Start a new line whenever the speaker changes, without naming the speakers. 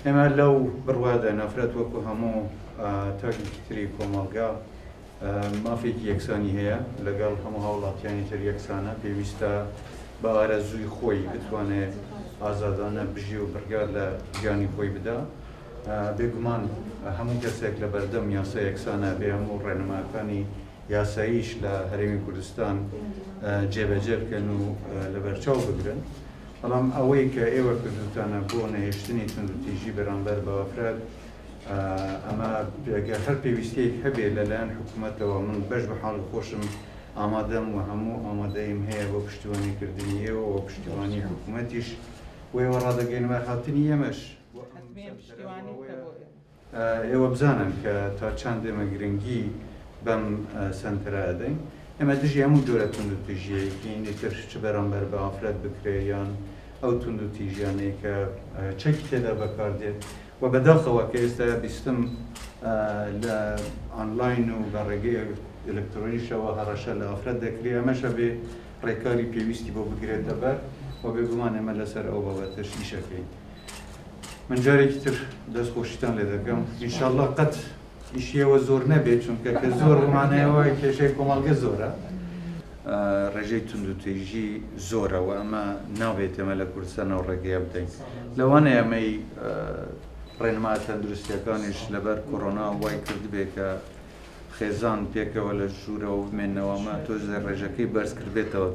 ئێمە لەو بڕوادا نەفرەت وەکو هەموو تاکیتری کۆمەڵگا مافێکی یەکسانی هەیە لەگەڵ هەموو هاوڵاتیانی تر یەکسانە پێویستە بە ئارەزووی خۆی بتوانێت ئازادانە بژی و بڕگار لە گیانی خۆی بدا. بێگومان هەموو کەسێک لە بەردەم یاسا یەکسانە بێ هەموو ڕێنماکانی یاساییش لە هەرێمی کوردستان جێبەجێ بکەن و لەبەرچاو بگرن. بەڵام ئەوەی کە ئێوە کردوتانە بۆ نەهێشتنی توندوتیژی بەرامبەر بە ئەفراد ئەمە ئەگەر هەر پێویستیەک هەبێ لەلایەن حکوومەتەوە من بەش بە حاڵ خۆشم ئامادەم و هەموو ئامادەیم هەیە بۆ پشتیوانیکردنی ئێوە و پشتیوانی حکوومەتیش وێوە ڕادەگەینمە هاتنی ئێمەش ئێوە بزانن کە تا چەند ئێمە گرنگی بەم سنتەرە ئەدەین. ئێمە دژی هەموو جۆرە توندوتیژیەکی تر چ بەرامبەر بە ئافرەت بکرێ یان ئەو توندوتیژیانەی کە چەکی تێدا بەکاردێت و بەداخەوە کە ئێستا بیستم لە ئۆنلاین و بە ڕێگەی ئەلکترۆنیشەوە هەڕەشە لە ئافرەت دەکرێت ئەمەشە بێ ڕێکاری پێویستی بۆ بگرێتە بەر و بێگومان ئێمە لەسەر ئەو بابەتەش ئیشەکەین. من جارێکی تر دەستخۆشیتان لێ دەکەم ئینشاءڵڵا قەت ئیشیەوە زۆر نەبێت چونکە کە زۆر مانایەوە کێشەی کۆمەڵگە زۆرە. ڕێژەی توندوتیژی زۆرەوە ئەمە ناوێت ئێمە لە کوردستانەوە ڕێگەیە بدەین. لەوانەیە ئەمەی ڕێنما تەندروستیەکانیش لەبەر کۆڕۆنا وای کردبێ کە خێزان پێکەوە لە ژوورەوە بمێنەوە ئەمە تۆزێ ڕێژەکەی بەرز کردبێتەوە.